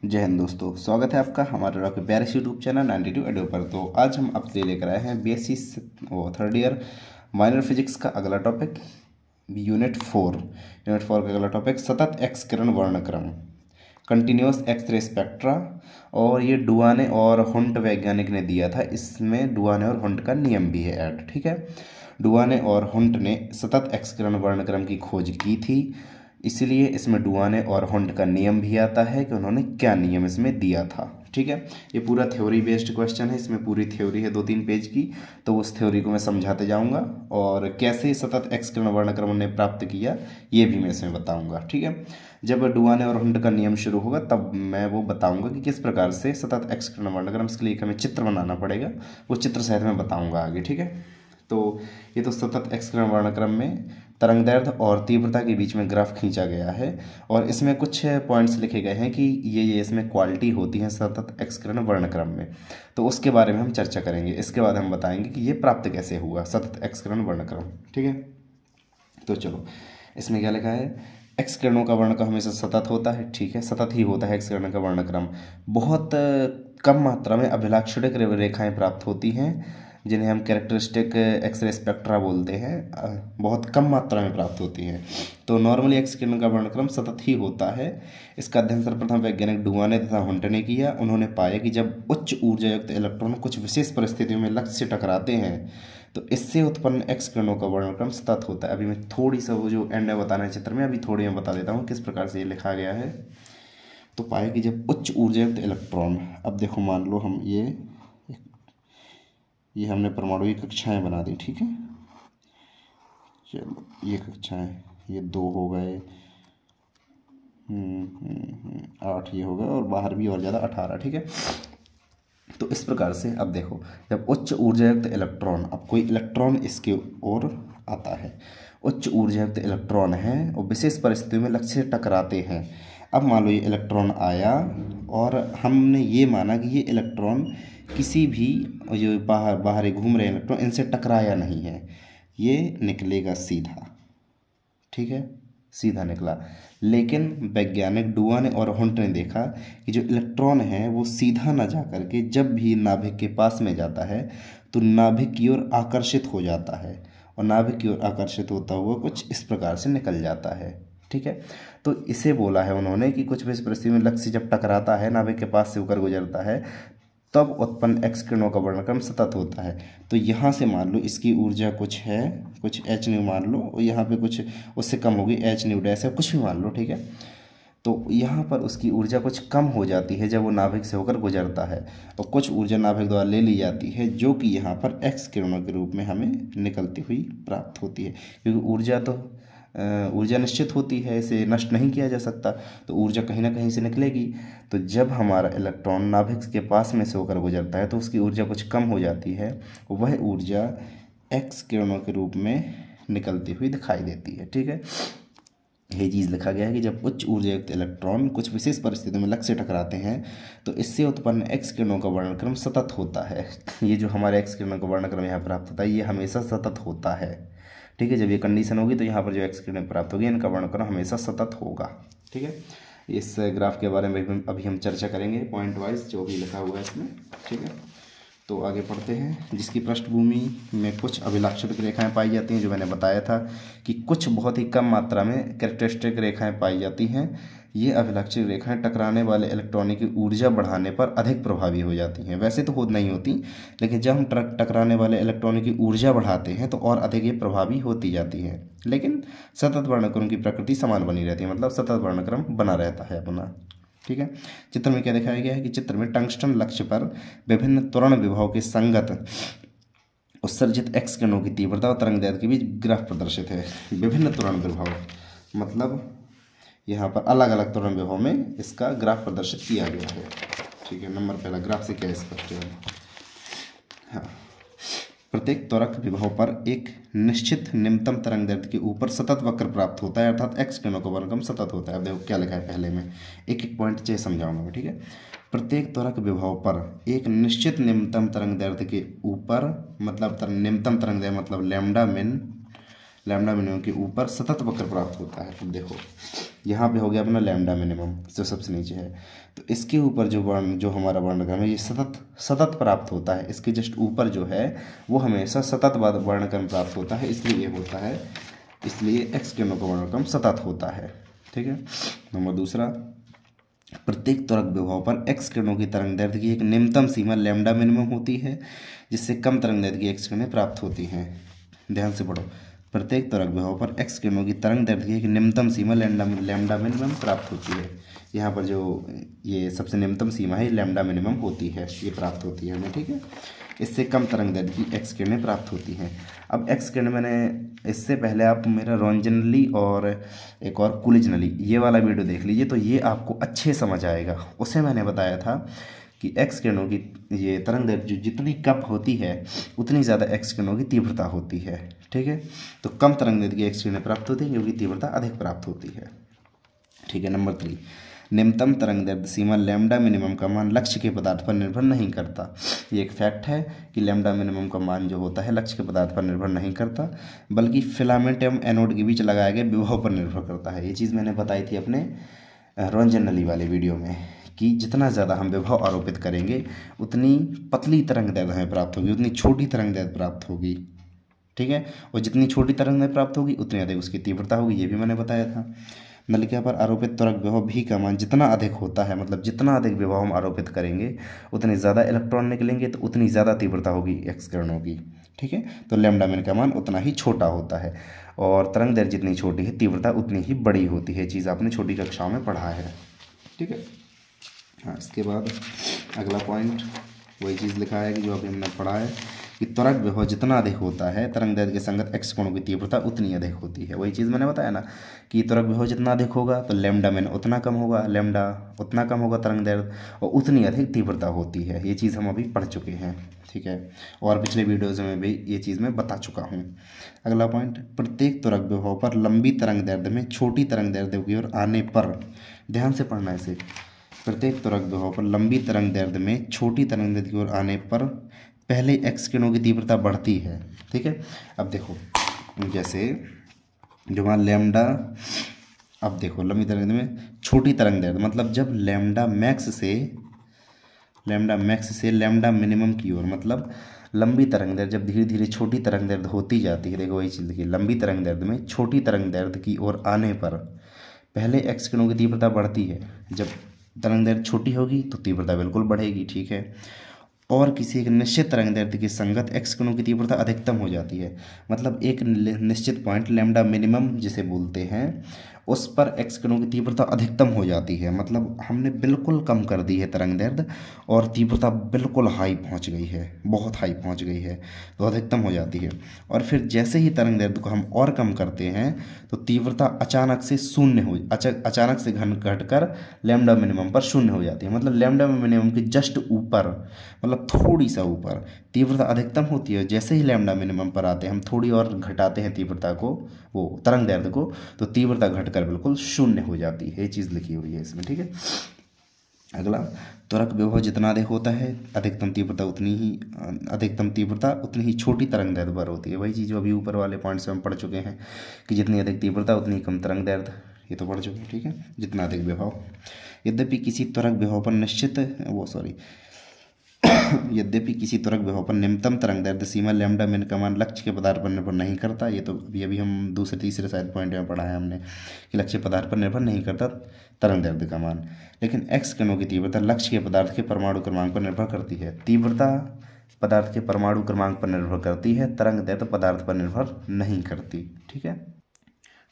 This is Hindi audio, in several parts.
जय हिंद दोस्तों, स्वागत है आपका हमारे रॉक प्यारे यूट्यूब चैनल 92 एडो पर। तो आज हम आपके लिए लेकर आए हैं BSc third year minor physics का अगला टॉपिक यूनिट 4 का अगला टॉपिक सतत एक्स किरण वर्णक्रम, कंटिन्यूस एक्सरे स्पेक्ट्रा। और ये डुआने और हुंट वैज्ञानिक ने दिया था। इसमें डुआने और हुंट का नियम भी है ऐड, ठीक है। डुआने और हुंट ने सतत एक्स किरण वर्णक्रम की खोज की थी, इसलिए इसमें डुआने और हुंट का नियम भी आता है कि उन्होंने क्या नियम इसमें दिया था, ठीक है। ये पूरा थ्योरी बेस्ड क्वेश्चन है, इसमें पूरी थ्योरी है 2-3 पेज की, तो उस थ्योरी को मैं समझाते जाऊंगा और कैसे सतत एक्स किरण वर्णक्रम ने प्राप्त किया ये भी मैं इसमें बताऊंगा, ठीक है। जब डुआने और हुंट का नियम शुरू होगा तब मैं वो बताऊंगा कि किस प्रकार से सतत एक्स किरण वर्णक्रम, इसके लिए हमें चित्र बनाना पड़ेगा, वो चित्र सहित मैं बताऊँगा आगे, ठीक है। तो ये तो सतत एक्स किरण वर्णक्रम में तरंगदैर्घ्य और तीव्रता के बीच में ग्राफ खींचा गया है और इसमें कुछ पॉइंट्स लिखे गए हैं कि ये इसमें क्वालिटी होती है सतत एक्स किरण वर्णक्रम में, तो उसके बारे में हम चर्चा करेंगे। इसके बाद हम बताएंगे कि ये प्राप्त कैसे हुआ सतत एक्स किरण वर्णक्रम, ठीक है। तो चलो, इसमें क्या लिखा है, एक्स किरणों का वर्णक्रम हमेशा सतत होता है, ठीक है, सतत ही होता है एक्स किरण का वर्णक्रम। बहुत कम मात्रा में अभिलाक्षणिक रेखाएं प्राप्त होती हैं जिन्हें हम कैरेक्टरिस्टिक एक्सरे स्पेक्ट्रा बोलते हैं, बहुत कम मात्रा में प्राप्त होती हैं। तो नॉर्मली एक्स किरण का वर्णक्रम सतत ही होता है। इसका अध्ययन सर्वप्रथम वैज्ञानिक डुआने तथा हुंट ने किया। उन्होंने पाया कि जब उच्च ऊर्जा युक्त इलेक्ट्रॉन कुछ विशेष परिस्थितियों में लक्ष्य से टकराते हैं तो इससे उत्पन्न एक्स किरणों का वर्णक्रम सतत होता है। अभी मैं थोड़ी सा वो जो एंड में बताना है चित्र में, अभी थोड़ी मैं बता देता हूँ किस प्रकार से ये लिखा गया है। तो पाया कि जब उच्च ऊर्जा युक्त इलेक्ट्रॉन, अब देखो मान लो हम ये हमने परमाणु की कक्षाएं बना दी, ठीक है। चलो ये कक्षाएं, ये 2 हो गए, 8 ये हो गए और बाहर भी और ज़्यादा 18, ठीक है। तो इस प्रकार से अब देखो, जब उच्च ऊर्जा युक्त इलेक्ट्रॉन, अब कोई इलेक्ट्रॉन इसके ओर आता है, उच्च ऊर्जा युक्त इलेक्ट्रॉन है और विशेष परिस्थितियों में लक्ष्य से टकराते हैं। अब मान लो ये इलेक्ट्रॉन आया और हमने ये माना कि ये इलेक्ट्रॉन किसी भी जो बाहर घूम रहे इलेक्ट्रॉन इनसे टकराया नहीं है, ये निकलेगा सीधा, ठीक है, सीधा निकला। लेकिन वैज्ञानिक डुआने और हुंट ने देखा कि जो इलेक्ट्रॉन है वो सीधा ना जा करके जब भी नाभिक के पास में जाता है तो नाभिक की ओर आकर्षित हो जाता है और नाभिक की ओर आकर्षित होता हुआ कुछ इस प्रकार से निकल जाता है, ठीक है। तो इसे बोला है उन्होंने कि कुछ भी परिस्थिति में लक्ष्य जब टकराता है, नाभिक के पास से होकर गुजरता है, तब उत्पन्न एक्स किरणों का वर्णक्रम सतत होता है। तो यहाँ से मान लो इसकी ऊर्जा कुछ है, कुछ एच न्यू मान लो, और यहाँ पे कुछ उससे कम होगी, एच न्यू डैश है, कुछ भी मान लो, ठीक है। तो यहाँ पर उसकी ऊर्जा कुछ कम हो जाती है जब वो नाभिक से होकर गुजरता है और कुछ ऊर्जा नाभिक द्वारा ले ली जाती है जो कि यहाँ पर एक्स किरणों के रूप में हमें निकलती हुई प्राप्त होती है। क्योंकि ऊर्जा निश्चित होती है, इसे नष्ट नहीं किया जा सकता, तो ऊर्जा कहीं ना कहीं से निकलेगी। तो जब हमारा इलेक्ट्रॉन नाभिक के पास में से होकर गुजरता है तो उसकी ऊर्जा कुछ कम हो जाती है, वह ऊर्जा एक्स किरणों के रूप में निकलती हुई दिखाई देती है, ठीक है। यही चीज़ लिखा गया है कि जब उच्च ऊर्जा युक्त इलेक्ट्रॉन कुछ विशेष परिस्थितियों में लक्ष्य से टकराते हैं तो इससे उत्पन्न एक्स किरणों का वर्णक्रम सतत होता है। ये जो हमारे एक्स किरणों का वर्णक्रम यहाँ प्राप्त होता है ये हमेशा सतत होता है, ठीक है। जब ये कंडीशन होगी तो यहाँ पर जो एक्स किरणें प्राप्त होगी इनका वर्णक्रम हमेशा सतत होगा, ठीक है। इस ग्राफ के बारे में अभी हम चर्चा करेंगे पॉइंट वाइज जो भी लिखा हुआ है इसमें, ठीक है। तो आगे पढ़ते हैं। जिसकी पृष्ठभूमि में कुछ अभिलाक्षणिक रेखाएं पाई जाती हैं, जो मैंने बताया था कि कुछ बहुत ही कम मात्रा में कैरेक्टरिस्टिक रेखाएं पाई जाती हैं। ये अभिलाक्षणिक रेखाएं टकराने वाले इलेक्ट्रॉनों की ऊर्जा बढ़ाने पर अधिक प्रभावी हो जाती हैं। वैसे तो खुद नहीं होती, लेकिन जब हम टकराने वाले इलेक्ट्रॉनों की ऊर्जा बढ़ाते हैं तो और अधिक ये प्रभावी होती जाती है। लेकिन सतत वर्णक्रम की प्रकृति समान बनी रहती है, मतलब सतत वर्णक्रम बना रहता है अपना, ठीक है। चित्र में क्या दिखाया गया है कि चित्र में टंगस्टन लक्ष्य पर विभिन्न त्वरण विभव के संगत उत्सर्जित एक्स किरणों की तीव्रता और तरंगदैर्घ्य के बीच ग्राफ प्रदर्शित है। विभिन्न त्वरण विभव मतलब यहाँ पर अलग अलग त्वरण विभव में इसका ग्राफ प्रदर्शित किया गया है, ठीक है। नंबर पहला, ग्राफ से क्या स्पष्ट है। हाँ, प्रत्येक त्वरक विभव पर एक निश्चित निम्नतम तरंगदैर्घ्य के ऊपर सतत वक्र प्राप्त होता है, अर्थात एक्स किरणों का वर्णक्रम सतत होता है। अब देखो क्या लिखा है, पहले में एक एक पॉइंट चाहिए समझाऊंगा मैं, ठीक है। प्रत्येक त्वरक विभव पर एक निश्चित निम्नतम तरंगदैर्घ्य के ऊपर, मतलब निम्नतम तरंगदैर्घ्य मतलब लैम्डा मिनिमम के ऊपर सतत वक्र प्राप्त होता है। अब देखो यहाँ पे हो गया अपना लैम्डा मिनिमम जो सबसे नीचे है, तो इसके ऊपर जो हमारा वर्णक्रम है ये सतत प्राप्त होता है। इसके जस्ट ऊपर जो है वो हमेशा सतत वर्णक्रम प्राप्त होता है, इसलिए ये होता है, इसलिए एक्स किरणों का वर्णक्रम सतत होता है। ठीक है। नंबर दूसरा, प्रत्येक त्वरक विभव पर एक्स किरणों की तरंग दैर्ध्य की एक निम्नतम सीमा लैम्डा मिनिमम होती है, जिससे कम तरंग दैर्ध्य की एक्स किरणें प्राप्त होती हैं। ध्यान से पढ़ो, प्रत्येक त्वरक विभव पर एक्स किरणों की तरंग दैर्ध्य की एक निम्नतम सीमा लैम्डा मिनिमम प्राप्त होती है। यहाँ पर जो ये सबसे निम्नतम सीमा है लैम्डा मिनिमम होती है, ये प्राप्त होती है हमें। ठीक है। इससे कम तरंग दैर्ध्य की एक्स किरणें प्राप्त होती हैं। अब एक्स किरण मैंने इससे पहले आप मेरा रोंजनली और एक और कुलिजनली ये वाला वीडियो देख लीजिए, तो ये आपको अच्छे समझ आएगा। उसे मैंने बताया था कि एक्स किरणों की ये तरंग दैर्ध्य जितनी कम होती है उतनी ज़्यादा एक्स किरणों की तीव्रता होती है। ठीक है। तो कम तरंग दैर्ध्य की एक्स किरणें प्राप्त होती हैं क्योंकि तीव्रता अधिक प्राप्त होती है। ठीक है। नंबर 3, निम्नतम तरंग दैर्ध्य सीमा लैम्डा मिनिमम का मान लक्ष्य के पदार्थ पर निर्भर नहीं करता। ये एक फैक्ट है कि लैम्डा मिनिमम का मान जो होता है लक्ष्य के पदार्थ पर निर्भर नहीं करता, बल्कि फिलामेंट एवं एनोड के बीच लगाए गए विभव पर निर्भर करता है। ये चीज़ मैंने बताई थी अपने रोंजनली वाले वीडियो में कि जितना ज़्यादा हम विभव आरोपित करेंगे उतनी पतली तरंग दैर्ध्य हमें प्राप्त होगी, उतनी छोटी तरंग दैर्ध्य प्राप्त होगी। ठीक है। और जितनी छोटी तरंग दैर्ध्य प्राप्त होगी उतनी अधिक उसकी तीव्रता होगी, ये भी मैंने बताया था। नलिका पर आरोपित त्वरक विभव भी का मान जितना अधिक होता है, मतलब जितना अधिक विभव हम आरोपित करेंगे उतने ज़्यादा इलेक्ट्रॉन निकलेंगे, तो उतनी ज़्यादा तीव्रता होगी एक्स किरणों की। ठीक है। तो लैम्डा मिन का मान उतना ही छोटा होता है, और तरंग दैर्ध्य जितनी छोटी है तीव्रता उतनी ही बड़ी होती है। चीज़ आपने छोटी कक्षाओं में पढ़ा है। ठीक है। हाँ, इसके बाद अगला पॉइंट वही चीज़ लिखा है कि जो अभी हमने पढ़ा है कि त्वरक विभव जितना अधिक होता है तरंग दैर्ध्य के संगत एक्स कोणों की तीव्रता उतनी अधिक होती है। वही चीज़ मैंने बताया ना कि त्वरक विभव जितना अधिक होगा तो लैम्डा मिन उतना कम होगा, लैम्डा उतना कम होगा तरंग दैर्ध्य, और उतनी अधिक तीव्रता होती है। ये चीज़ हम अभी पढ़ चुके हैं। ठीक है। और पिछले वीडियोज़ में भी ये चीज़ मैं बता चुका हूँ। अगला पॉइंट, प्रत्येक त्वरक विभव पर लंबी तरंग दैर्ध्य में छोटी तरंग दैर्ध्य की ओर आने पर, ध्यान से पढ़ना है इसे, प्रत्येक त्वरक विभव पर लंबी तरंग दैर्ध्य में छोटी तरंग दैर्ध्य की ओर आने पर पहले एक्स किरणों की तीव्रता बढ़ती है। ठीक है। अब देखो जैसे जो वहाँ लैम्डा, अब देखो लंबी तरंग में छोटी तरंग दैर्ध्य मतलब जब लैम्डा मैक्स से लैम्डा मिनिमम की ओर, मतलब लंबी तरंग दैर्ध्य जब धीरे धीरे छोटी तरंग दैर्ध्य होती जाती है। देखो वही चीज़ देखिए, लंबी तरंग दैर्ध्य में छोटी तरंग दैर्ध्य की ओर आने पर पहले एक्स किरणों की तीव्रता बढ़ती है। जब तरंग दैर्ध्य छोटी होगी तो तीव्रता बिल्कुल बढ़ेगी। ठीक है। और किसी एक निश्चित तरंग दैर्ध्य के संगत एक्स किरणों की तीव्रता अधिकतम हो जाती है। मतलब एक निश्चित पॉइंट लैम्डा मिनिमम जिसे बोलते हैं उस पर एक्स किरणों की तीव्रता अधिकतम हो जाती है, मतलब हमने बिल्कुल कम कर दी है तरंग दैर्ध्य और तीव्रता बिल्कुल हाई पहुंच गई है, बहुत हाई पहुंच गई है, तो अधिकतम हो जाती है। और फिर जैसे ही तरंग दैर्ध्य को हम और कम करते हैं तो तीव्रता अचानक से अचानक से घटकर लैम्डा मिनिमम पर शून्य हो जाती है। मतलब लैम्डा मिनिमम के जस्ट ऊपर, मतलब थोड़ी सा ऊपर तीव्रता अधिकतम होती है। जैसे ही लैम्डा मिनिमम पर आते हैं हम थोड़ी और घटाते हैं तीव्रता को, वो तरंग दैर्ध्य को, तो तीव्रता घटकर बिल्कुल शून्य हो जाती है। ये चीज़ लिखी हुई है इसमें। ठीक है। अगला, त्वरक विभव जितना अधिक होता है अधिकतम तीव्रता उतनी ही छोटी तरंग दैर्ध्य पर होती है। वही चीज़ जो अभी ऊपर वाले पॉइंट से हम पढ़ चुके हैं कि जितनी अधिक तीव्रता उतनी कम तरंग दैर्ध्य, ये तो पढ़ चुके हैं। ठीक है। जितना अधिक विभव, यद्यपि किसी त्वरक विभव पर निम्नतम तरंग दैर्ध्य सीमा लैम्डा मिन का मान लक्ष्य के पदार्थ पर निर्भर नहीं करता। ये तो अभी हम दूसरे तीसरे शायद पॉइंट में पढ़ा है हमने कि लक्ष्य पदार्थ पर निर्भर नहीं करता तरंग दैर्ध्य का मान, लेकिन एक्स किरणों की तीव्रता लक्ष्य के पदार्थ के परमाणु क्रमांक पर निर्भर करती है। तीव्रता पदार्थ के परमाणु क्रमांक पर निर्भर करती है, तरंग दैर्ध्य पदार्थ पर निर्भर नहीं करती। ठीक है।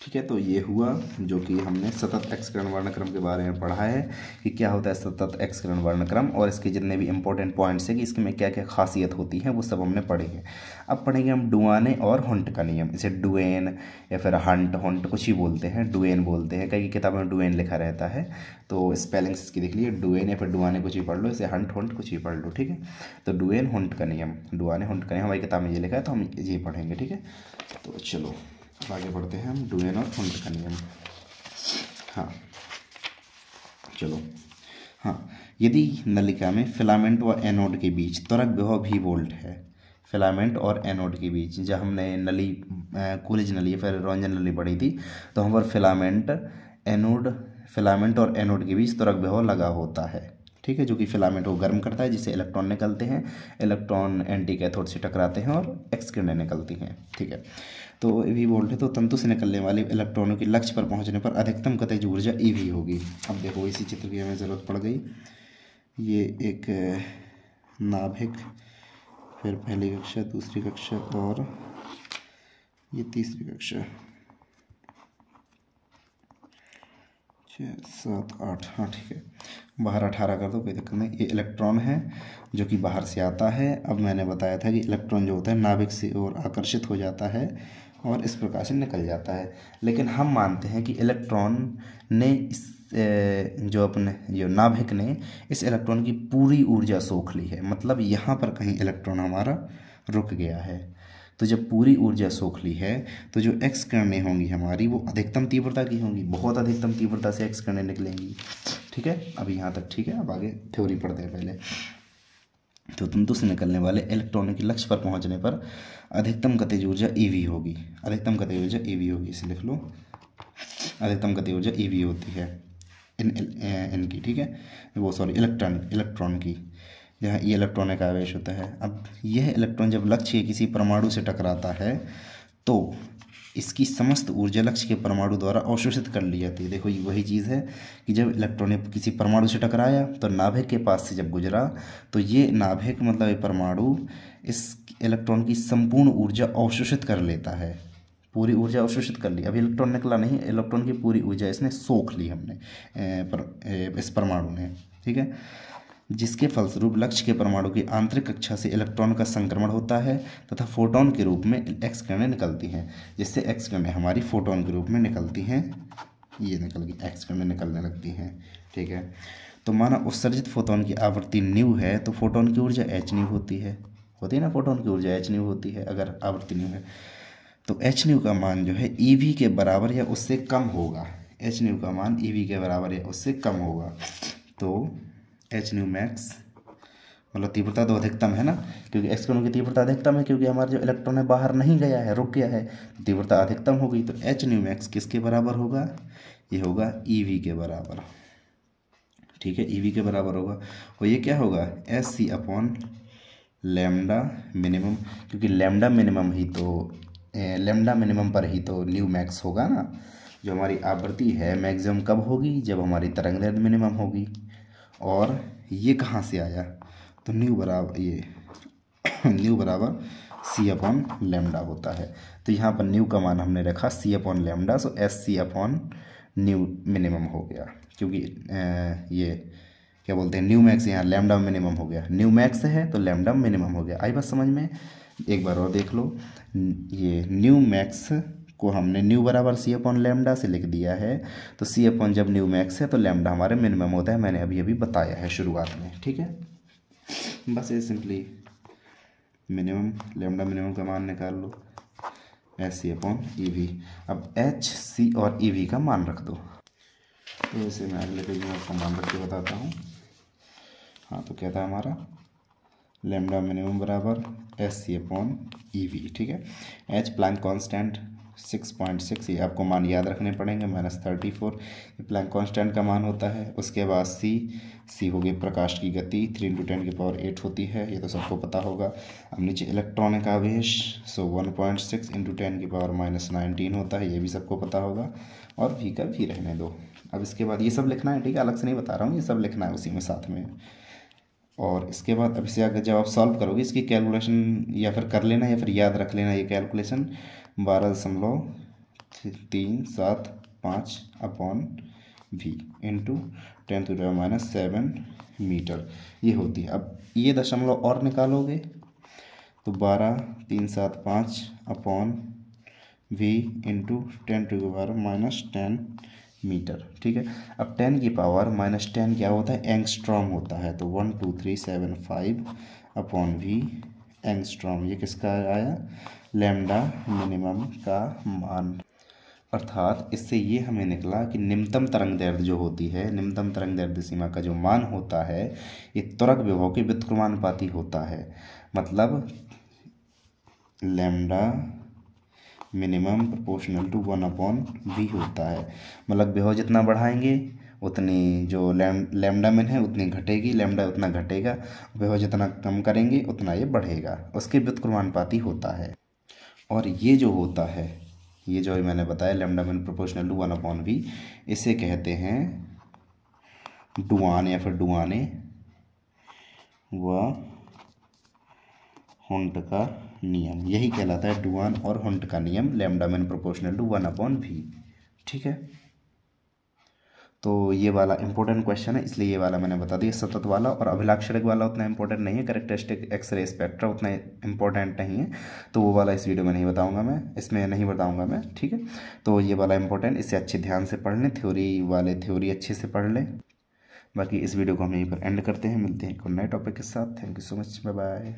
ठीक है। तो ये हुआ जो कि हमने सतत एक्स किरण वर्णक्रम के बारे में पढ़ा है कि क्या होता है सतत एक्स किरण वर्णक्रम, और इसके जितने भी इंपॉर्टेंट पॉइंट्स हैं कि इसमें क्या क्या खासियत होती है वो सब हमने पढ़े हैं। अब पढ़ेंगे हम डुआने और हंट का नियम। इसे डुएन या फिर हंट कुछ ही बोलते हैं, डुएन बोलते हैं, कई किताबों में डुएन लिखा रहता है, तो स्पेलिंग्स इसकी देख लीजिए, डुएन या फिर डुआने कुछ ही पढ़ लो, इसे हंट कुछ ही पढ़ लो। ठीक है। तो डुएन हंट का नियम, डुआने हंट का नियम हमारी किताब में ये लिखा है, तो हम ये पढ़ेंगे। ठीक है। तो चलो आगे बढ़ते हैं हम, डुएन और हंट का नियम। हाँ चलो, हाँ, यदि नलिका में फिलामेंट व एनोड के बीच त्वरक विभव भी वोल्ट है, फिलामेंट और एनोड के बीच। जब हमने नली कूलिज नली फिर रॉन्जन नली पढ़ी थी तो हम पर फिलामेंट और एनोड के बीच त्वरक विभव लगा होता है, ठीक है, जो कि फिलामेंट को गर्म करता है जिससे इलेक्ट्रॉन निकलते हैं, इलेक्ट्रॉन एंटी कैथोड से टकराते हैं और एक्स किरणें निकलती हैं, ठीक है। तो ईवी वोल्टेज तो तंतु से निकलने वाले इलेक्ट्रॉनों के लक्ष्य पर पहुंचने पर अधिकतम गतिज ऊर्जा ईवी होगी। अब देखो इसी चित्र की हमें ज़रूरत पड़ गई। ये एक नाभिक, फिर पहली कक्षा, दूसरी कक्षा और ये तीसरी कक्षा, 6 7 8, हाँ ठीक है, बाहर 18 कर दो, कोई दिक्कत नहीं। ये इलेक्ट्रॉन है जो कि बाहर से आता है। अब मैंने बताया था कि इलेक्ट्रॉन जो होता है नाभिक से और आकर्षित हो जाता है और इस प्रकार से निकल जाता है, लेकिन हम मानते हैं कि इलेक्ट्रॉन ने जो नाभिक ने इस इलेक्ट्रॉन की पूरी ऊर्जा सोख ली है, मतलब यहाँ पर कहीं इलेक्ट्रॉन हमारा रुक गया है। तो जब पूरी ऊर्जा सोख ली है तो जो एक्स किरणें होंगी हमारी वो अधिकतम तीव्रता की होंगी, बहुत अधिकतम तीव्रता से एक्स किरणें निकलेंगी, ठीक है। अभी यहाँ तक ठीक है, अब आगे थ्योरी पढ़ते हैं पहले। तो तंतु से निकलने वाले इलेक्ट्रॉनों के लक्ष्य पर पहुँचने पर अधिकतम गतिज ऊर्जा ईवी होगी, अधिकतम गतिज ऊर्जा ईवी होगी, इसे लिख लो, अधिकतम गतिज ऊर्जा ईवी होती है इनकी, ठीक है, वो सॉरी इलेक्ट्रॉन की, जहाँ ये इलेक्ट्रॉनिक आवेश होता है। अब यह इलेक्ट्रॉन जब लक्ष्य के किसी परमाणु से टकराता है तो इसकी समस्त ऊर्जा लक्ष्य के परमाणु द्वारा अवशोषित कर ली जाती है। देखो ये वही चीज़ है कि जब इलेक्ट्रॉन किसी परमाणु से टकराया तो नाभिक के पास से जब गुजरा तो ये नाभिक मतलब ये परमाणु इस इलेक्ट्रॉन की संपूर्ण ऊर्जा अवशोषित कर लेता है, पूरी ऊर्जा अवशोषित कर ली। अभी इलेक्ट्रॉन निकला नहीं, इलेक्ट्रॉन की पूरी ऊर्जा इसने सोख ली हमने इस परमाणु ने, ठीक है, जिसके फलस्वरूप लक्ष्य के परमाणु की आंतरिक कक्षा से इलेक्ट्रॉन का संक्रमण होता है तथा फोटोन के रूप में एक्स किरणें निकलती हैं, जिससे एक्स किरणें हमारी फोटोन के रूप में निकलती हैं, ये निकल गई एक्स किरणें निकलने लगती हैं, ठीक है। तो माना उत्सर्जित फोटोन की आवृत्ति न्यू है तो फोटोन की ऊर्जा एच न्यू होती है ना, फोटोन की ऊर्जा एच न्यू होती है अगर आवृत्ति न्यू है। तो एच न्यू का मान जो है ईवी के बराबर या उससे कम होगा, एच न्यू का मान ईवी के बराबर या उससे कम होगा। तो एच न्यू मैक्स मतलब तीव्रता तो अधिकतम है ना, क्योंकि एक्स किरणों की तीव्रता अधिकतम है, क्योंकि हमारा जो इलेक्ट्रॉन है बाहर नहीं गया है, रुक गया है, तीव्रता अधिकतम हो गई। तो एच न्यू मैक्स किसके बराबर होगा, ये होगा ईवी के बराबर, ठीक है, ईवी के बराबर होगा। और ये क्या होगा, S C upon lambda minimum, क्योंकि लैम्डा मिनिमम पर ही तो न्यू मैक्स होगा ना। जो हमारी आवृत्ति है मैक्सिमम कब होगी, जब हमारी तरंगदैर्घ्य मिनिमम होगी। और ये कहाँ से आया, तो न्यू बराबर सी अपॉन लैम्डा होता है। तो यहाँ पर न्यू का मान हमने रखा C upon lambda, so S C upon nu minimum हो गया, क्योंकि ये क्या बोलते हैं न्यू मैक्स, यहाँ लैम्डा मिनिमम हो गया, न्यू मैक्स है तो लैम्डा मिनिमम हो गया। आई बात समझ में, एक बार और देख लो, ये न्यू मैक्स को हमने न्यू बराबर सी अपॉन लैम्डा से लिख दिया है, तो सी अपॉन जब न्यू मैक्स है तो लैम्डा हमारे मिनिमम होता है, मैंने अभी बताया है शुरुआत में, ठीक है। बस ये सिंपली मिनिमम लैम्डा मिनिमम का मान निकाल लो, S C upon E V. अब एच सी और ई वी का मान रख दो, तो इसे मैं अगले पेज में आपको मान रख के बताता हूँ। हाँ, तो क्या था हमारा लैम्डा मिनिमम बराबर S C upon E V, ठीक है। एच प्लैंक कांस्टेंट 6.6, ये आपको मान याद रखने पड़ेंगे, -34 ये प्लैंक कांस्टेंट का मान होता है। उसके बाद सी हो गई प्रकाश की गति 3 × 10⁸ होती है, ये तो सबको पता होगा। अब नीचे इलेक्ट्रॉनिक आवेश, सो 1.6 × 10⁻⁻19 होता है, ये भी सबको पता होगा। और v का v रहने दो। अब इसके बाद ये सब लिखना है, ठीक है, अलग से नहीं बता रहा हूँ, ये सब लिखना है उसी में साथ में। और इसके बाद अब इसे अगर जब आप सॉल्व करोगे इसकी कैलकुलेशन या फिर कर लेना या फिर याद रख लेना, ये calculation 12.375 upon v into 10⁻⁻7 metre ये होती है। अब ये दशमलव और निकालोगे तो 12.375 अपॉन v इंटू 10⁻⁻10 मीटर, ठीक है। अब 10 की पावर -10 क्या होता है, एंगस्ट्रॉम होता है, तो 12375 अपॉन v एंगस्ट्रॉम, ये किसका आया, लैम्डा मिनिमम का मान। अर्थात इससे ये हमें निकला कि निम्नतम तरंगदैर्घ्य जो होती है, निम्नतम तरंगदैर्घ्य सीमा का जो मान होता है ये त्वरक विभव के व्युत्क्रमानुपाती होता है। मतलब lambda minimum proportional to 1/v होता है। मतलब बेहो जितना बढ़ाएंगे उतनी जो लैम्डा मिन है उतनी घटेगी, लैम्डा उतना घटेगा, बेहो जितना कम करेंगे उतना ये बढ़ेगा, उसके व्युत्क्रमानुपाती होता है। और ये जो होता है, ये जो मैंने बताया लैम्डा मिन प्रोपोर्शनल टू 1/v, इसे कहते हैं डुआन या फिर डुआने व हुंट का नियम। यही कहलाता है डुआन और हुंट का नियम, लैम्डा मिन प्रोपोर्शनल टू 1/v। ठीक है, तो ये वाला इंपॉर्टेंट क्वेश्चन है, इसलिए ये वाला मैंने बता दिया। सतत वाला और अभिलाक्षणिक वाला उतना इंपॉर्टेंट नहीं है, कैरेक्टरिस्टिक एक्सरे स्पेक्ट्रा उतना इंपॉर्टेंट नहीं है, तो वो वाला इस वीडियो में नहीं बताऊंगा मैं, इसमें नहीं बताऊंगा मैं। ठीक है, तो ये वाला इंपॉर्टेंट, इसे अच्छे ध्यान से पढ़ लें, थ्योरी वाले थ्योरी अच्छे से पढ़ लें। बाकी इस वीडियो को हम यहीं पर एंड करते हैं, मिलते हैं एक नए टॉपिक के साथ। Thank you so much, bye bye.